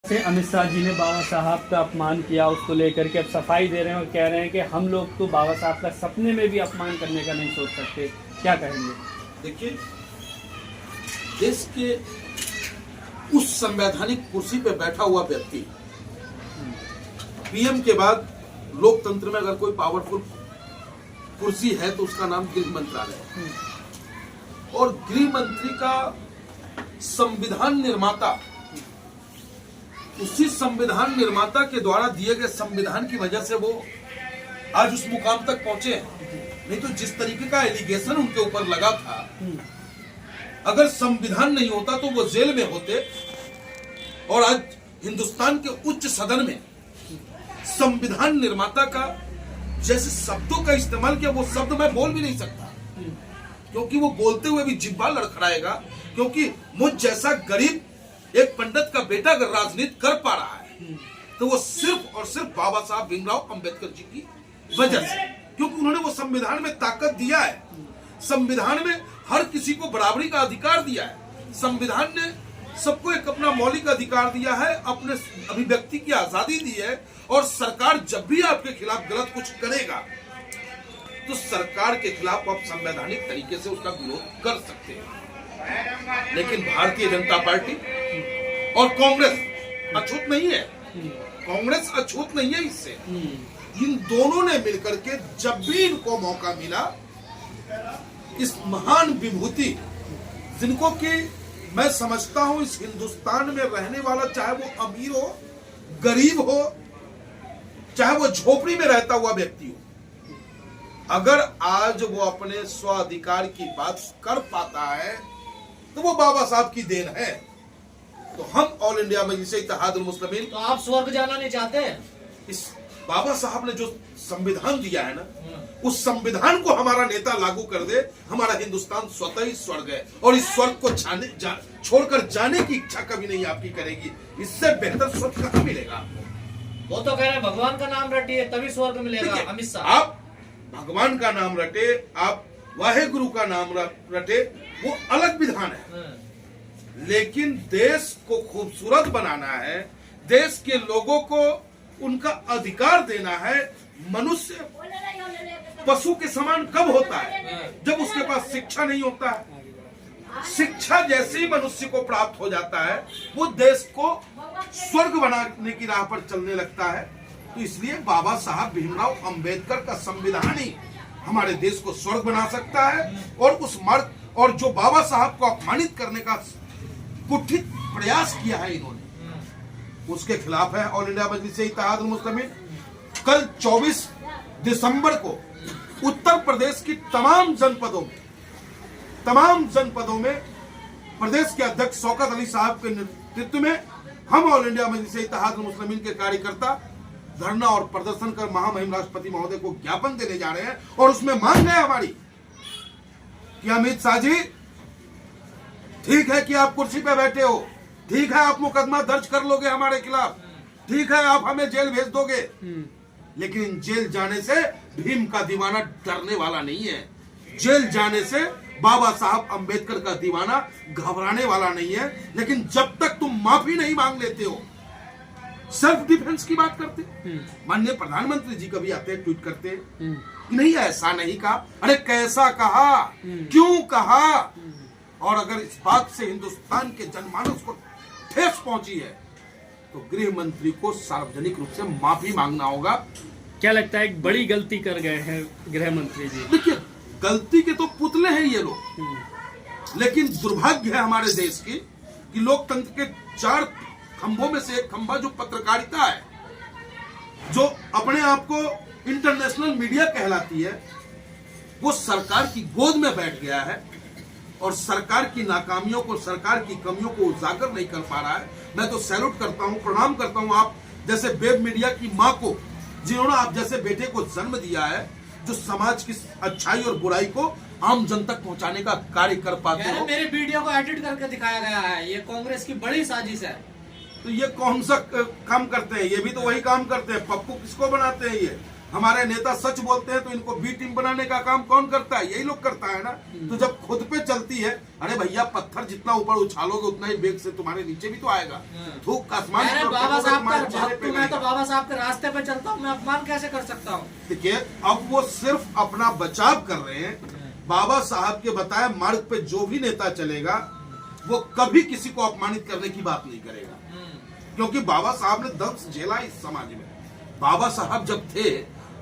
से अमित शाह जी ने बाबा साहब का अपमान किया, उसको लेकर के अब सफाई दे रहे हैं और कह रहे हैं कि हम लोग तो बाबा साहब का सपने में भी अपमान करने का नहीं सोच सकते। क्या कहेंगे? देखिए, देश के उस संवैधानिक कुर्सी पे बैठा हुआ व्यक्ति, पीएम के बाद लोकतंत्र में अगर कोई पावरफुल कुर्सी है तो उसका नाम गृह मंत्रालय है। और गृह मंत्री का संविधान निर्माता, उसी संविधान निर्माता के द्वारा दिए गए संविधान की वजह से वो आज उस मुकाम तक पहुंचे हैं। नहीं तो जिस तरीके का एलिगेशन उनके ऊपर लगा था, अगर संविधान नहीं होता तो वो जेल में होते। और आज हिंदुस्तान के उच्च सदन में संविधान निर्माता का जैसे शब्दों का इस्तेमाल किया, वो शब्द मैं बोल भी नहीं सकता, क्योंकि वो बोलते हुए भी जिह्वा लड़खड़ाएगा। क्योंकि मुझ जैसा गरीब एक पंडित का बेटा अगर राजनीति कर पा रहा है तो वो सिर्फ और सिर्फ बाबा साहब भीमराव अंबेडकर जी की वजह से, क्योंकि उन्होंने वो संविधान में ताकत दिया है, संविधान में हर किसी को बराबरी का अधिकार दिया है, संविधान ने सबको एक अपना मौलिक अधिकार दिया है, अपने अभिव्यक्ति की आजादी दी है। और सरकार जब भी आपके खिलाफ गलत कुछ करेगा तो सरकार के खिलाफ आप संवैधानिक तरीके से उसका विरोध कर सकते हैं। लेकिन भारतीय जनता पार्टी और कांग्रेस अछूत नहीं है, कांग्रेस अछूत नहीं है इससे। इन दोनों ने मिलकर के जब भी इनको मौका मिला, इस महान विभूति जिनको कि मैं समझता हूं इस हिंदुस्तान में रहने वाला, चाहे वो अमीर हो, गरीब हो, चाहे वो झोपड़ी में रहता हुआ व्यक्ति हो, अगर आज वो अपने स्वाधिकार की बात कर पाता है तो वो बाबा साहब की देन है। तो हम ऑल इंडिया मजलिस इत्तेहादुल मुस्लिमीन, तो आप स्वर्ग जाना नहीं चाहते? इस बाबा साहब ने जो संविधान दिया है ना, उस संविधान को हमारा नेता लागू कर दे, हमारा हिंदुस्तान स्वतः ही स्वर्ग है। और इस स्वर्ग को छोड़कर जाने की इच्छा कभी नहीं आपकी करेगी। इससे बेहतर स्वर्ग कहाँ मिलेगा? वो तो कह रहे हैं भगवान का नाम रटिए तभी स्वर्ग मिलेगा। अमित शाह, आप भगवान का नाम रटे, आप वाहेगुरु का नाम रटे, वो अलग विधान है। लेकिन देश को खूबसूरत बनाना है, देश के लोगों को उनका अधिकार देना है। मनुष्य पशु के समान कब होता है? जब उसके पास शिक्षा नहीं होता है। शिक्षा जैसे ही मनुष्य को प्राप्त हो जाता है, वो देश को स्वर्ग बनाने की राह पर चलने लगता है। तो इसलिए बाबा साहब भीमराव अंबेडकर का संविधान ही हमारे देश को स्वर्ग बना सकता है। और उस मार्ग, और जो बाबा साहब को अपमानित करने का कुठित प्रयास किया है इन्होंने, उसके खिलाफ है ऑल इंडिया मजलिस इत्तेहादुल मुस्लिमीन। कल 24 दिसंबर को उत्तर प्रदेश की तमाम जनपदों में प्रदेश के अध्यक्ष शौकत अली साहब के नेतृत्व में हम ऑल इंडिया मजलिस इत्तेहादुल मुस्लिमीन के कार्यकर्ता धरना और प्रदर्शन कर महामहिम राष्ट्रपति महोदय को ज्ञापन देने जा रहे हैं। और उसमें मांग है हमारी कि अमित शाह जी, ठीक है कि आप कुर्सी पे बैठे हो, ठीक है आप मुकदमा दर्ज कर लोगे हमारे खिलाफ, ठीक है आप हमें जेल भेज दोगे, लेकिन जेल जाने से भीम का दीवाना डरने वाला नहीं है। जेल जाने से बाबा साहब अंबेडकर का दीवाना घबराने वाला नहीं है। लेकिन जब तक तुम माफी नहीं मांग लेते हो, सेल्फ डिफेंस की बात करते, माननीय प्रधानमंत्री जी कभी आते हैं, ट्वीट करते हैं कि नहीं ऐसा नहीं कहा। अरे कैसा कहा, क्यों कहा? और अगर इस बात से हिंदुस्तान के जनमानस को ठेस पहुंची है तो गृह मंत्री को सार्वजनिक रूप से माफी मांगना होगा। क्या लगता है एक बड़ी गलती कर गए हैं गृह मंत्री जी? देखिए, गलती के तो पुतले हैं ये लोग, लेकिन दुर्भाग्य है हमारे देश की कि लोकतंत्र के 4 खंभों में से एक खंभा जो पत्रकारिता है, जो अपने आप को इंटरनेशनल मीडिया कहलाती है, वो सरकार की गोद में बैठ गया है और सरकार की नाकामियों को, सरकार की कमियों को उजागर नहीं कर पा रहा है। मैं तो सैल्यूट करता हूं, प्रणाम करता हूं आप जैसे वेब मीडिया की मां को, जिन्होंने आप जैसे बेटे को जन्म दिया है, जो समाज की अच्छाई और बुराई को आम जन तक पहुंचाने का कार्य कर पाते हो। मेरे वीडियो को एडिट करके दिखाया गया है, ये कांग्रेस की बड़ी साजिश है। तो ये कौन सा काम करते हैं? ये भी तो वही काम करते हैं। पप्पू किसको बनाते हैं? ये हमारे नेता सच बोलते हैं तो इनको बी टीम बनाने का काम कौन करता है? यही लोग करता है ना। तो जब खुद पे चलती है, अरे भैया पत्थर जितना ऊपर उछालोगे उतना ही बेग से तुम्हारे नीचे भी तो आएगा। थूक आसमान की मैं ओर बाबा फेंकोगे, साहब तुम्हारे का चेहरे भक्त पे हूं, मैं तो गिरेगा। बाबा साहब के रास्ते पे चलता हूँ, मैं अपमान कैसे कर सकता हूँ? देखिए अब वो सिर्फ अपना बचाव कर रहे हैं। बाबा साहब के बताए मार्ग पे जो भी नेता चलेगा वो कभी किसी को अपमानित करने की बात नहीं करेगा, क्योंकि बाबा साहब ने दर्द झेला इस समाज में। बाबा साहब जब थे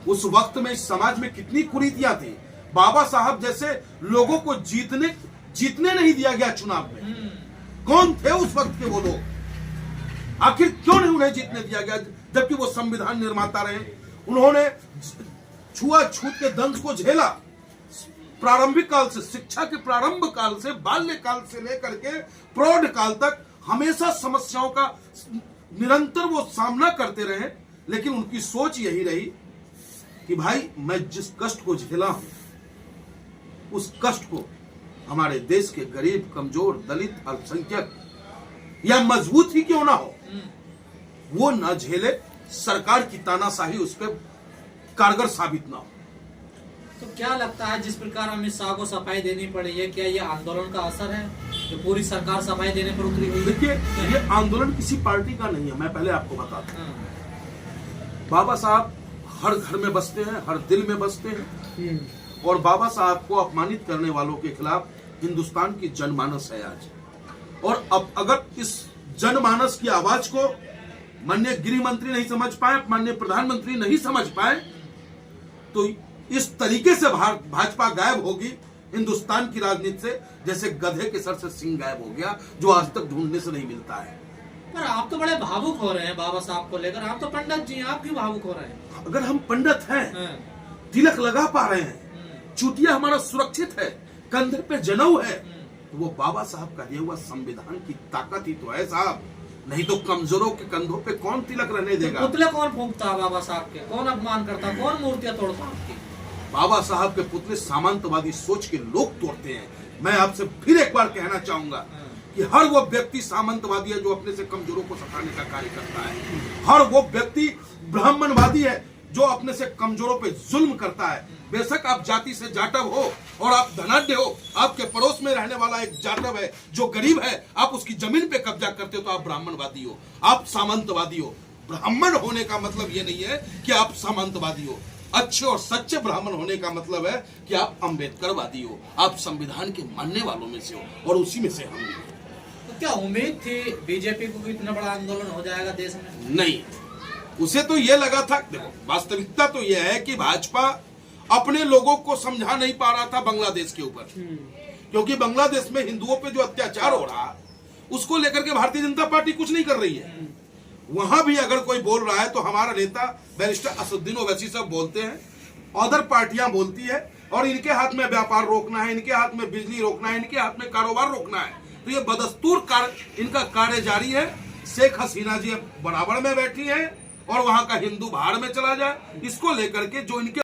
उस वक्त में इस समाज में कितनी कुरीतियां थी। बाबा साहब जैसे लोगों को जीतने नहीं दिया गया चुनाव में। कौन थे उस वक्त के वो लोग? आखिर क्यों नहीं उन्हें जीतने दिया गया, जबकि वो संविधान निर्माता रहे? उन्होंने छुआछूत के दंश को झेला। प्रारंभिक काल से, शिक्षा के प्रारंभ काल से, बाल्यकाल से लेकर के प्रौढ़ काल तक हमेशा समस्याओं का निरंतर वो सामना करते रहे। लेकिन उनकी सोच यही रही कि भाई मैं जिस कष्ट को झेला हूं उस कष्ट को हमारे देश के गरीब, कमजोर, दलित, अल्पसंख्यक या मजबूत ही क्यों ना हो वो न झेले, सरकार की तानाशाही उस पर कारगर साबित ना हो। तो क्या लगता है जिस प्रकार अमित शाह को सफाई देनी पड़ी है, क्या ये आंदोलन का असर है जो पूरी सरकार सफाई देने पर उतरी हुई है? देखिए ये आंदोलन किसी पार्टी का नहीं है, मैं पहले आपको बताता हूं। बाबा साहब हर घर में बसते हैं, हर दिल में बसते हैं, और बाबा साहब को अपमानित करने वालों के खिलाफ हिंदुस्तान की जनमानस है आज। और अब अगर इस जनमानस की आवाज को माननीय गृह मंत्री नहीं समझ पाए, माननीय प्रधानमंत्री नहीं समझ पाए, तो इस तरीके से भाजपा गायब होगी हिंदुस्तान की राजनीति से, जैसे गधे के सर से सिंह गायब हो गया, जो आज तक ढूंढने से नहीं मिलता है। पर आप तो बड़े भावुक हो रहे हैं बाबा साहब को लेकर, आप तो पंडित जी हैं, आप क्यों भावुक हो रहे हैं? अगर हम पंडित हैं, तिलक लगा पा रहे हैं, चुटिया हमारा सुरक्षित है, कंधे पे जनेऊ है, तो वो बाबा साहब का दिया हुआ संविधान की ताकत ही तो है साहब। नहीं तो कमजोरों के कंधों पे कौन तिलक रहने देगा? पुतले कौन फूंकता बाबा साहब के, कौन अपमान करता, कौन मूर्तियां तोड़ता आपकी? बाबा साहब के पुतले सामंतवादी सोच के लोग तोड़ते हैं। मैं आपसे फिर एक बार कहना चाहूंगा कि हर वो व्यक्ति सामंतवादी है जो अपने से कमजोरों को सताने का कार्य करता है। हर वो व्यक्ति ब्राह्मणवादी है जो अपने से कमजोरों पे जुल्म करता है। बेशक आप जाति से जाटव हो और आप धनाढ्य हो, आपके पड़ोस में रहने वाला एक जाटव है जो गरीब है, आप उसकी जमीन पे कब्जा करते हो तो आप ब्राह्मणवादी हो, आप सामंतवादी हो। ब्राह्मण होने का मतलब ये नहीं है कि आप सामंतवादी हो। अच्छे और सच्चे ब्राह्मण होने का मतलब है कि आप अम्बेडकरवादी हो, आप संविधान के मानने वालों में से हो, और उसी में से हम भी। तो क्या उम्मीद थी बीजेपी को कि इतना बड़ा आंदोलन हो जाएगा देश में? नहीं, उसे तो ये लगा था। देखो वास्तविकता तो यह है कि भाजपा अपने लोगों को समझा नहीं पा रहा था बांग्लादेश के ऊपर, क्योंकि बांग्लादेश में हिंदुओं पे जो अत्याचार हो रहा उसको लेकर के भारतीय जनता पार्टी कुछ नहीं कर रही है। वहां भी अगर कोई बोल रहा है तो हमारा नेता बैरिस्टर असदुद्दीन ओवैसी सब बोलते हैं, अदर पार्टियां बोलती है, और इनके हाथ में व्यापार रोकना है, इनके हाथ में बिजली रोकना है, इनके हाथ में कारोबार रोकना है। तो ये बदस्तूर इनका कार्य जारी है। शेख हसीना जी बराबर में बैठी है और वहां का हिंदू बाहर में चला जाए, इसको लेकर के जो इनके